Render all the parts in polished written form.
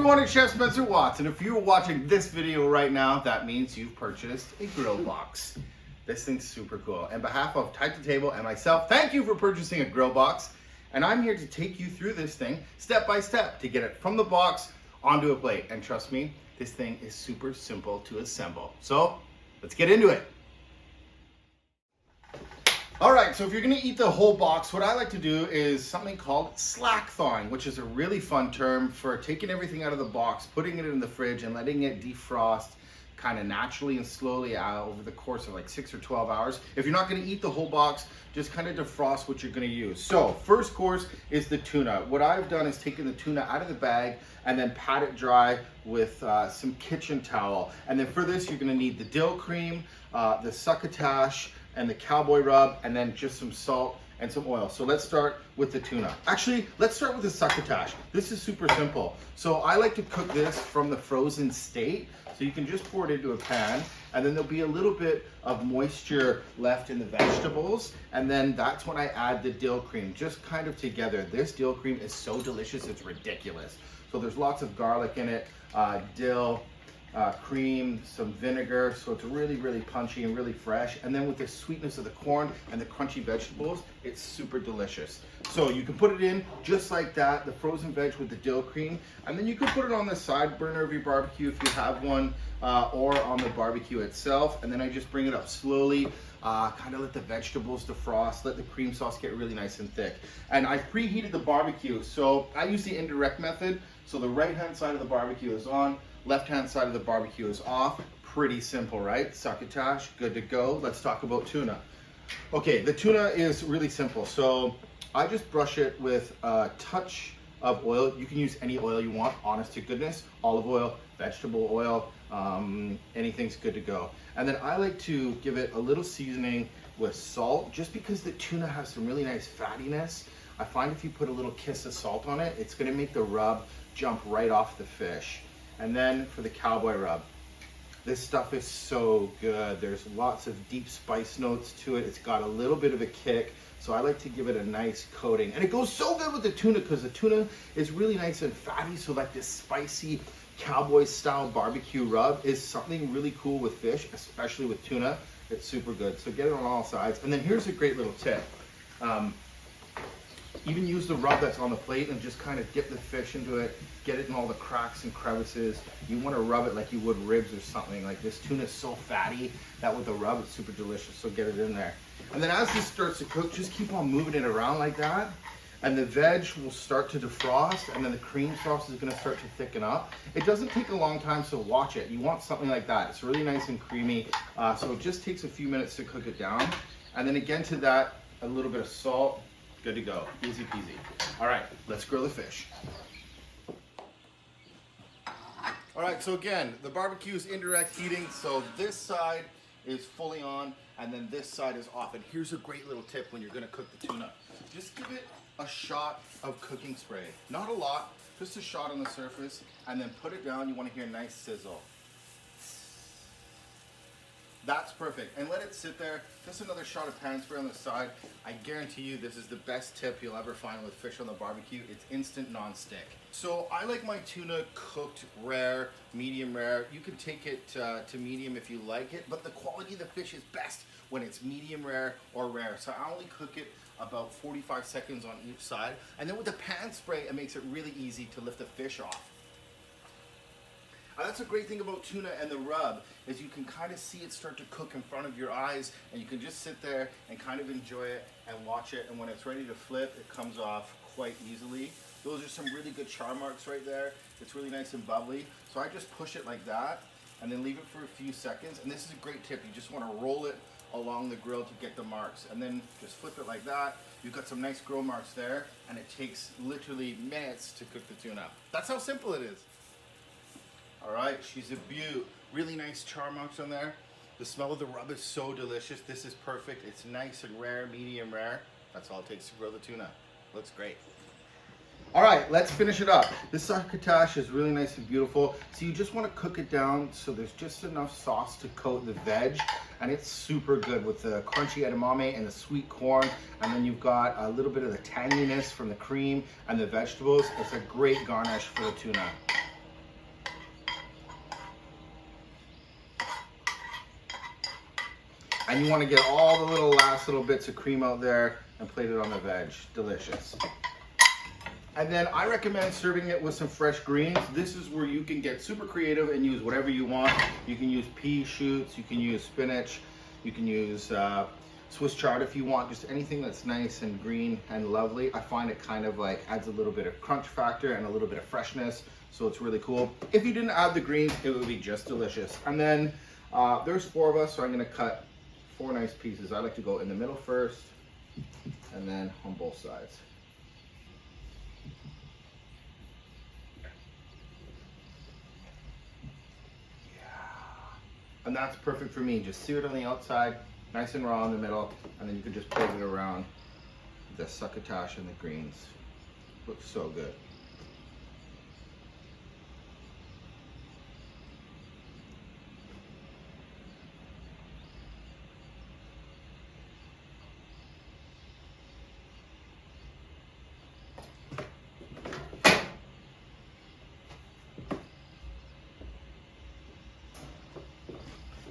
everyone, it's Chef Spencer Watts, and if you're watching this video right now, that means you've purchased a grill box. This thing's super cool. On behalf of Tide to Table and myself, thank you for purchasing a grill box, and I'm here to take you through this thing step by step to get it from the box onto a plate. And trust me, this thing is super simple to assemble. So let's get into it. All right, so if you're gonna eat the whole box, what I like to do is something called slack thawing, which is a really fun term for taking everything out of the box, putting it in the fridge and letting it defrost kind of naturally and slowly over the course of like 6 or 12 hours. If you're not gonna eat the whole box, just kind of defrost what you're gonna use. So first course is the tuna. What I've done is taken the tuna out of the bag and then pat it dry with some kitchen towel. And then for this, you're gonna need the dill cream, the succotash, and the cowboy rub, and then just some salt and some oil. So let's start with the tuna. Actually, let's start with the succotash. This is super simple. So I like to cook this from the frozen state. So you can just pour it into a pan, and then there'll be a little bit of moisture left in the vegetables. And then that's when I add the dill cream, just kind of together. This dill cream is so delicious, it's ridiculous. So there's lots of garlic in it, dill, cream, some vinegar, so it's really, really punchy and really fresh. And then with the sweetness of the corn and the crunchy vegetables, it's super delicious. So you can put it in just like that, the frozen veg with the dill cream, and then you can put it on the side burner of your barbecue if you have one, or on the barbecue itself. And then I just bring it up slowly, kind of let the vegetables defrost, let the cream sauce get really nice and thick. And I preheated the barbecue, so I use the indirect method. So the right-hand side of the barbecue is on, left-hand side of the barbecue is off. Pretty simple, right? Succotash, good to go. Let's talk about tuna. Okay, the tuna is really simple. So I just brush it with a touch of oil. You can use any oil you want, honest to goodness. Olive oil, vegetable oil, anything's good to go. And then I like to give it a little seasoning with salt, just because the tuna has some really nice fattiness. I find if you put a little kiss of salt on it, it's gonna make the rub jump right off the fish. And then for the cowboy rub, this stuff is so good. There's lots of deep spice notes to it. It's got a little bit of a kick, so I like to give it a nice coating. And it goes so good with the tuna because the tuna is really nice and fatty, so like this spicy cowboy style barbecue rub is something really cool with fish, especially with tuna. It's super good, so get it on all sides. And then here's a great little tip. Even use the rub that's on the plate and just kind of dip the fish into it, get it in all the cracks and crevices. You want to rub it like you would ribs or something. Like this tuna is so fatty that with the rub it's super delicious, so get it in there. And then as this starts to cook, just keep on moving it around like that, and the veg will start to defrost, and then the cream sauce is going to start to thicken up. It doesn't take a long time, so watch it. You want something like that. It's really nice and creamy, so it just takes a few minutes to cook it down. And then again to that, a little bit of salt. Good to go, easy peasy. All right, let's grill the fish. All right, so again, the barbecue is indirect heating, so this side is fully on, and then this side is off. And here's a great little tip when you're gonna cook the tuna. Just give it a shot of cooking spray. Not a lot, just a shot on the surface, and then put it down. You wanna hear a nice sizzle. That's perfect, and let it sit there. Just another shot of pan spray on the side. I guarantee you this is the best tip you'll ever find with fish on the barbecue. It's instant non-stick. So I like my tuna cooked rare, medium rare. You can take it to medium if you like it, but the quality of the fish is best when it's medium rare or rare. So I only cook it about 45 seconds on each side. And then with the pan spray, it makes it really easy to lift the fish off. That's a great thing about tuna and the rub, is you can kind of see it start to cook in front of your eyes, and you can just sit there and kind of enjoy it and watch it, and when it's ready to flip, it comes off quite easily. Those are some really good char marks right there. It's really nice and bubbly. So I just push it like that and then leave it for a few seconds. And this is a great tip. You just want to roll it along the grill to get the marks, and then just flip it like that. You've got some nice grill marks there, and it takes literally minutes to cook the tuna. That's how simple it is. All right, she's a beaut. Really nice char marks on there. The smell of the rub is so delicious. This is perfect. It's nice and rare, medium rare. That's all it takes to grill the tuna. Looks great. All right, let's finish it up. This succotash is really nice and beautiful. So you just want to cook it down so there's just enough sauce to coat the veg, and it's super good with the crunchy edamame and the sweet corn, and then you've got a little bit of the tanginess from the cream and the vegetables. It's a great garnish for the tuna. And you want to get all the last little bits of cream out there and plate it on the veg. Delicious. And then I recommend serving it with some fresh greens. This is where you can get super creative and use whatever you want. You can use pea shoots, you can use spinach, you can use Swiss chard if you want, just anything that's nice and green and lovely. I find it kind of like adds a little bit of crunch factor and a little bit of freshness, so it's really cool. If you didn't add the greens, it would be just delicious. And then there's 4 of us, so I'm gonna cut 4 nice pieces. I like to go in the middle first and then on both sides. And that's perfect for me. Just sear it on the outside, nice and raw in the middle, and then you can just plate it around the succotash and the greens. Looks so good.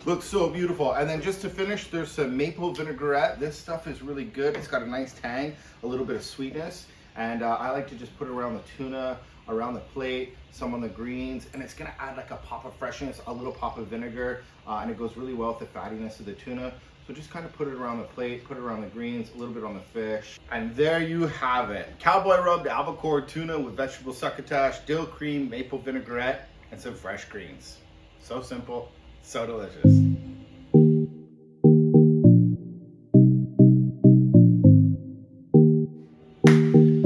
Looks so beautiful. And then just to finish, there's some maple vinaigrette. This stuff is really good. It's got a nice tang, a little bit of sweetness. And I like to just put it around the tuna, around the plate, some on the greens. And it's gonna add like a pop of freshness, a little pop of vinegar. And it goes really well with the fattiness of the tuna. So just kind of put it around the plate, put it around the greens, a little bit on the fish. And there you have it. Cowboy rubbed albacore tuna with vegetable succotash, dill cream, maple vinaigrette, and some fresh greens. So simple. So delicious.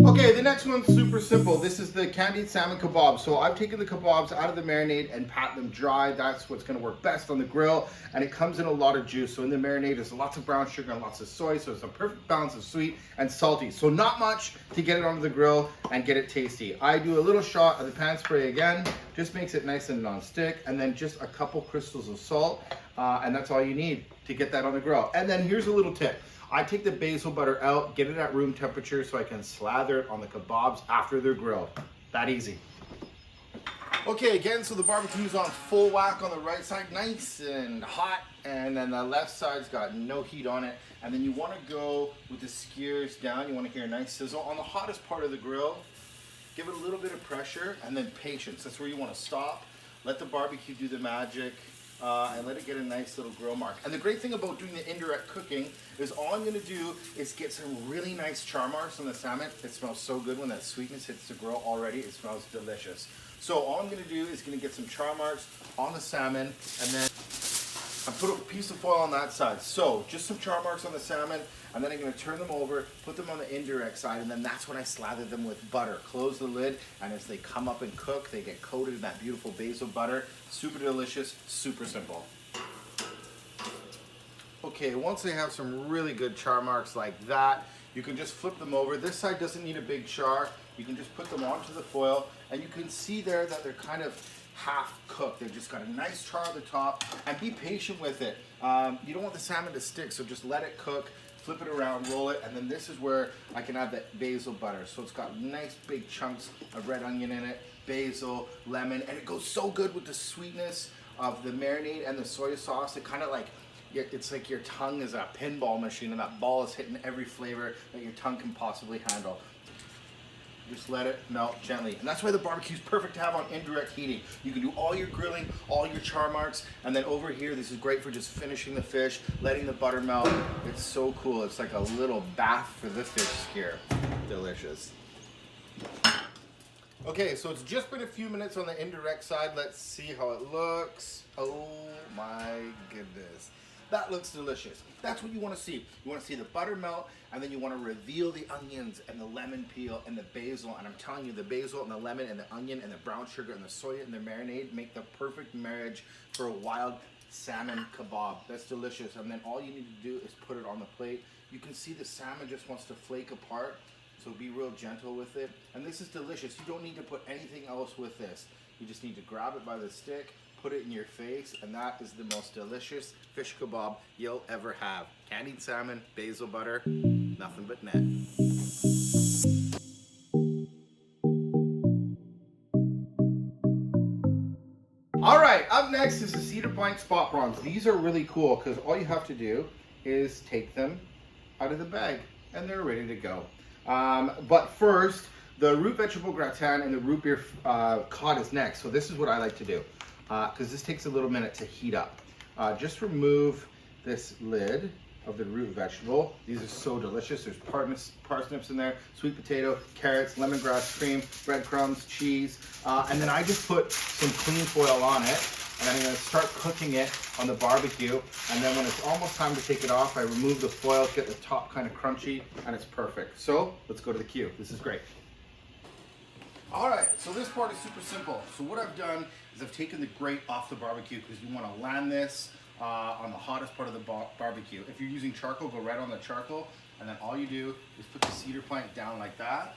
Okay, the next one's super simple. This is the candied salmon kebab. So I've taken the kebabs out of the marinade and pat them dry. That's what's gonna work best on the grill. And it comes in a lot of juice. So in the marinade, there's lots of brown sugar and lots of soy. So it's a perfect balance of sweet and salty. So not much to get it onto the grill and get it tasty. I do a little shot of the pan spray again, just makes it nice and non-stick. And then just a couple crystals of salt. And that's all you need to get that on the grill. And then here's a little tip. I take the basil butter out, get it at room temperature so I can slather it on the kebabs after they're grilled. That easy. Okay, again, so the barbecue's on full whack on the right side, nice and hot, and then the left side's got no heat on it. And then you want to go with the skewers down. You want to hear a nice sizzle. On the hottest part of the grill, give it a little bit of pressure and then patience. That's where you want to stop. Let the barbecue do the magic. And let it get a nice little grill mark. And the great thing about doing the indirect cooking is all I'm going to do is get some really nice char marks on the salmon. It smells so good when that sweetness hits the grill already. It smells delicious. So all I'm going to do is going to get some char marks on the salmon, and then I put a piece of foil on that side. So just some char marks on the salmon, and then I'm going to turn them over, put them on the indirect side, and then that's when I slather them with butter. Close the lid, and as they come up and cook, they get coated in that beautiful basil butter. Super delicious, super simple. Okay, once they have some really good char marks like that, you can just flip them over. This side doesn't need a big char. You can just put them onto the foil, and you can see there that they're kind of half cooked. They've just got a nice char at the top, and be patient with it. You don't want the salmon to stick, so just let it cook, flip it around, roll it, and then this is where I can add that basil butter. So it's got nice big chunks of red onion in it, basil, lemon, and it goes so good with the sweetness of the marinade and the soy sauce. It kind of like, it's like your tongue is a pinball machine, and that ball is hitting every flavor that your tongue can possibly handle. Just let it melt gently. And that's why the barbecue is perfect to have on indirect heating. You can do all your grilling, all your char marks, and then over here, this is great for just finishing the fish, letting the butter melt. It's so cool. It's like a little bath for the fish skewer. Delicious. Okay, so it's just been a few minutes on the indirect side. Let's see how it looks. Oh my goodness. That looks delicious. That's what you want to see. You want to see the butter melt, and then you want to reveal the onions and the lemon peel and the basil. And I'm telling you, the basil and the lemon and the onion and the brown sugar and the soya and the marinade make the perfect marriage for a wild salmon kebab. That's delicious. And then all you need to do is put it on the plate. You can see the salmon just wants to flake apart, so be real gentle with it. And this is delicious. You don't need to put anything else with this. You just need to grab it by the stick, put it in your face, and that is the most delicious fish kebab you'll ever have. Candied salmon, basil butter, nothing but net. All right, up next is the Cedar spot prawns. These are really cool because all you have to do is take them out of the bag and they're ready to go. But first, the root vegetable gratin and the root beer cod is next. So this is what I like to do, because this takes a little minute to heat up. Just remove this lid of the root vegetable. These are so delicious. There's parsnips in there, sweet potato, carrots, lemongrass cream, breadcrumbs, cheese, and then I just put some clean foil on it, and I'm going to start cooking it on the barbecue. And then when it's almost time to take it off, I remove the foil, get the top kind of crunchy, and it's perfect. So let's go to the queue. This is great. All right, so this part is super simple. So what I've done is I've taken the grate off the barbecue, because you want to land this on the hottest part of the barbecue. If you're using charcoal, go right on the charcoal, and then all you do is put the cedar plank down like that.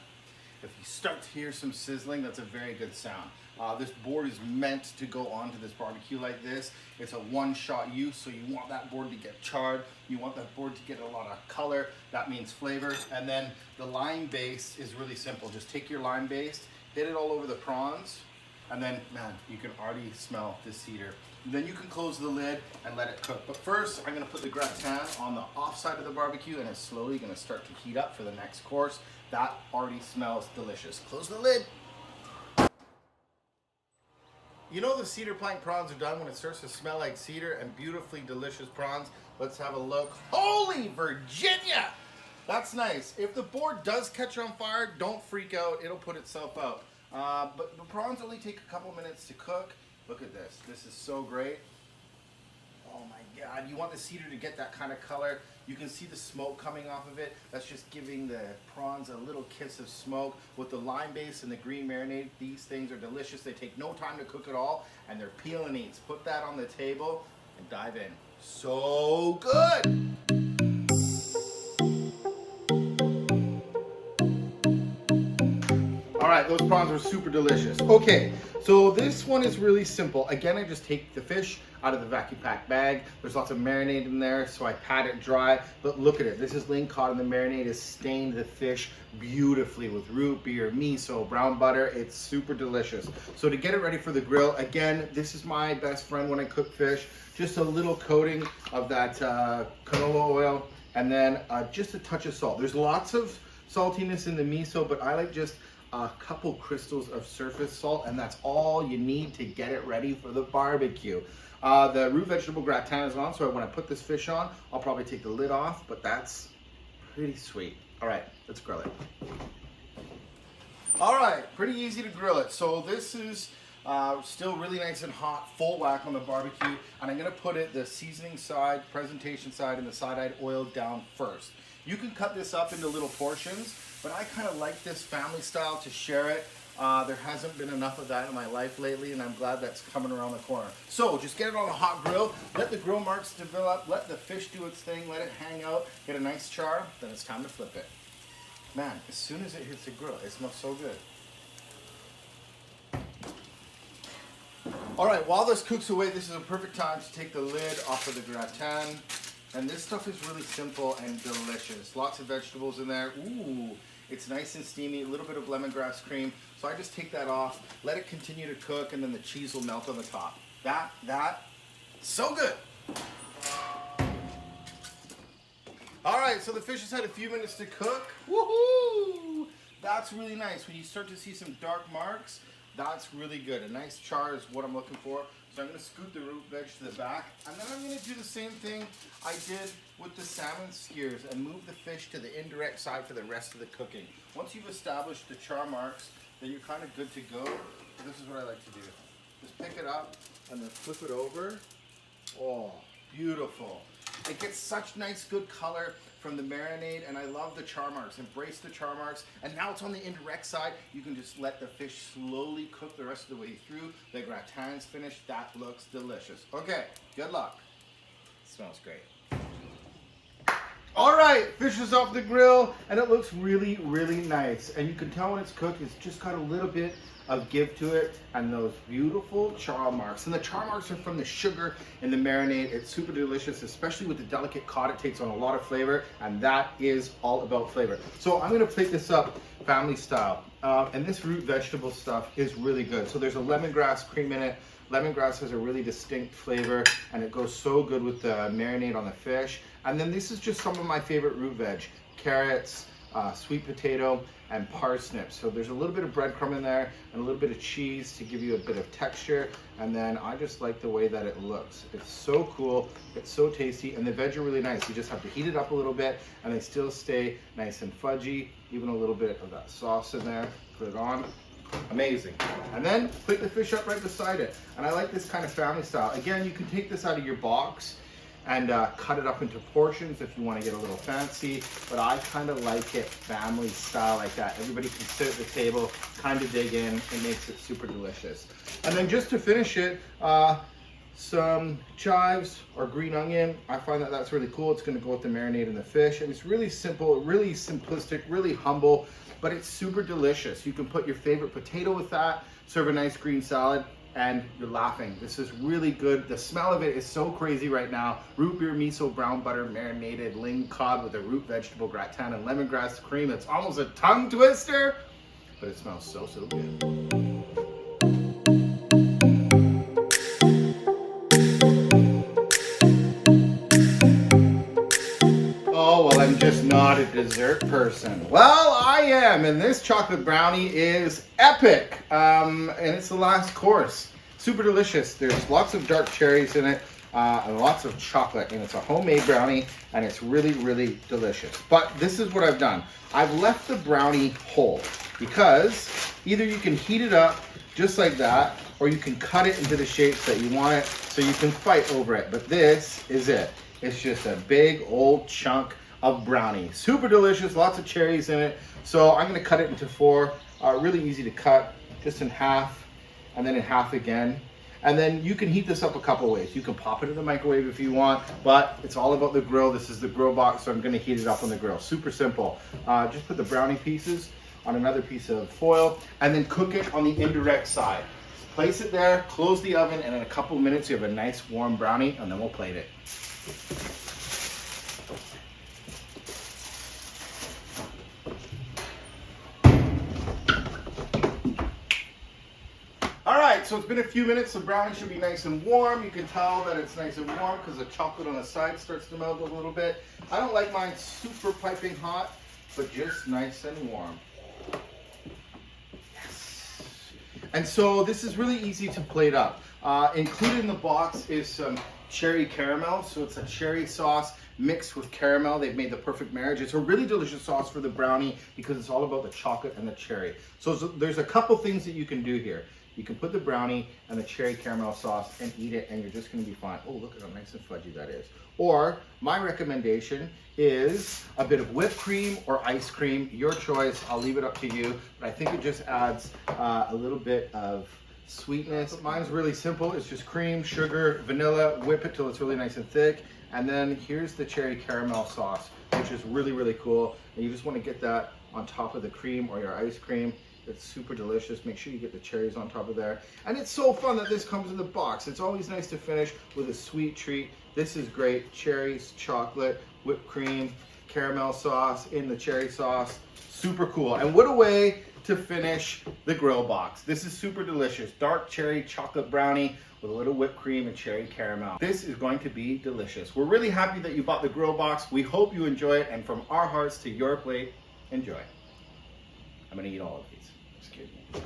If you start to hear some sizzling, that's a very good sound. This board is meant to go onto this barbecue like this. It's a one-shot use, so you want that board to get charred. You want that board to get a lot of color. That means flavor. And then the lime base is really simple. Just take your lime base, hit it all over the prawns, and then, man, you can already smell the cedar. Then you can close the lid and let it cook. But first, I'm gonna put the gratin on the off side of the barbecue, and it's slowly gonna start to heat up for the next course. That already smells delicious. Close the lid. You know the cedar plank prawns are done when it starts to smell like cedar and beautifully delicious prawns. Let's have a look. Holy Virginia! That's nice. If the board does catch on fire, don't freak out. It'll put itself out. But the prawns only take a couple minutes to cook. Look at this. This is so great. Oh my God. You want the cedar to get that kind of color. You can see the smoke coming off of it. That's just giving the prawns a little kiss of smoke. With the lime base and the green marinade, these things are delicious. They take no time to cook at all, and they're peel and eats. Put that on the table and dive in. So good. All right, those prawns are super delicious. Okay, so this one is really simple. Again, I just take the fish out of the vacuum pack bag. There's lots of marinade in there, so I pat it dry. But look at it. This is ling cod, and the marinade has stained the fish beautifully with root beer, miso, brown butter. It's super delicious. So to get it ready for the grill, again, this is my best friend when I cook fish. Just a little coating of that canola oil, and then just a touch of salt. There's lots of saltiness in the miso, but I like just a couple crystals of surface salt, and that's all you need to get it ready for the barbecue. The root vegetable gratin is on, so when I put this fish on, I'll probably take the lid off, but that's pretty sweet. All right, let's grill it. All right, pretty easy to grill it. So this is still really nice and hot, full whack on the barbecue, and I'm gonna put it the seasoning side, presentation side, and the side-eyed oil down first. You can cut this up into little portions, but I kind of like this family style to share it. There hasn't been enough of that in my life lately, and I'm glad that's coming around the corner. So just get it on a hot grill, let the grill marks develop, let the fish do its thing, let it hang out, get a nice char, then it's time to flip it. Man, as soon as it hits the grill, it smells so good. All right, while this cooks away, this is a perfect time to take the lid off of the gratin. And this stuff is really simple and delicious. Lots of vegetables in there. Ooh, it's nice and steamy, a little bit of lemongrass cream. So I just take that off, let it continue to cook, and then the cheese will melt on the top. So good. All right, so the fish has had a few minutes to cook. Woohoo! That's really nice. When you start to see some dark marks, that's really good. A nice char is what I'm looking for. So I'm going to scoop the root veg to the back, and then I'm going to do the same thing I did with the salmon skewers and move the fish to the indirect side for the rest of the cooking. Once you've established the char marks, then you're kind of good to go. This is what I like to do. Just pick it up and then flip it over. Oh, beautiful. It gets such nice good color from the marinade, and I love the char marks. Embrace the char marks, and now it's on the indirect side. You can just let the fish slowly cook the rest of the way through. The gratin's finished. That looks delicious. Okay, good luck. Smells great. All right, fish is off the grill, and it looks really, really nice. And you can tell when it's cooked, it's just got a little bit of give to it, and those beautiful char marks. And the char marks are from the sugar in the marinade. It's super delicious, especially with the delicate cod. It takes on a lot of flavor, and that is all about flavor. So I'm gonna plate this up family style. And this root vegetable stuff is really good. So there's a lemongrass cream in it, Lemongrass has a really distinct flavor and it goes so good with the marinade on the fish. And then this is just some of my favorite root veg, carrots, sweet potato, and parsnips. So there's a little bit of breadcrumb in there and a little bit of cheese to give you a bit of texture. And then I just like the way that it looks. It's so cool, it's so tasty, and the veg are really nice. You just have to heat it up a little bit and they still stay nice and fudgy. Even a little bit of that sauce in there, put it on. Amazing. And then put the fish up right beside it. And I like this kind of family style. Again, you can take this out of your box and cut it up into portions if you want to get a little fancy, but I kind of like it family style like that. Everybody can sit at the table, kind of dig in. It makes it super delicious. And then just to finish it, some chives or green onion. I find that that's really cool. It's going to go with the marinade and the fish, and it's really simple, really simplistic, really humble, but it's super delicious. You can put your favorite potato with that, serve a nice green salad, and you're laughing. This is really good. The smell of it is so crazy right now. Root beer, miso, brown butter, marinated ling cod with a root vegetable gratin and lemongrass cream. It's almost a tongue twister, but it smells so, so good. Oh, well, I'm just not a dessert person. Well, I am, and this chocolate brownie is epic. And it's the last course. Super delicious. There's lots of dark cherries in it, and lots of chocolate, and it's a homemade brownie, and it's really, really delicious. But this is what I've done. I've left the brownie whole, because either you can heat it up just like that, or you can cut it into the shapes that you want it, so you can fight over it. But this is it. It's just a big old chunk of brownie. Super delicious, lots of cherries in it. So I'm gonna cut it into four, really easy to cut, just in half, and then in half again. And then you can heat this up a couple ways. You can pop it in the microwave if you want, but it's all about the grill. This is the grill box, so I'm gonna heat it up on the grill. Super simple. Just put the brownie pieces on another piece of foil, and then cook it on the indirect side. Place it there, close the oven, and in a couple of minutes you have a nice warm brownie, and then we'll plate it. All right, so it's been a few minutes. The brownie should be nice and warm. You can tell that it's nice and warm because the chocolate on the side starts to melt a little bit. I don't like mine super piping hot, but just nice and warm. Yes. And so this is really easy to plate up. Included in the box is some cherry caramel. So it's a cherry sauce mixed with caramel. They've made the perfect marriage. It's a really delicious sauce for the brownie because it's all about the chocolate and the cherry. So there's a couple things that you can do here. You can put the brownie and the cherry caramel sauce and eat it, and you're just going to be fine. Oh, look at how nice and fudgy that is. Or my recommendation is a bit of whipped cream or ice cream. Your choice. I'll leave it up to you. But I think it just adds a little bit of sweetness. Mine's really simple. It's just cream, sugar, vanilla, whip it till it's really nice and thick. And then here's the cherry caramel sauce, which is really, really cool. And you just want to get that on top of the cream or your ice cream. It's super delicious. Make sure you get the cherries on top of there. And it's so fun that this comes in the box. It's always nice to finish with a sweet treat. This is great. Cherries, chocolate, whipped cream, caramel sauce in the cherry sauce. Super cool. And what a way to finish the grill box. This is super delicious. Dark cherry chocolate brownie with a little whipped cream and cherry caramel. This is going to be delicious. We're really happy that you bought the grill box. We hope you enjoy it. And from our hearts to your plate, enjoy. I'm gonna eat all of these. Excuse me.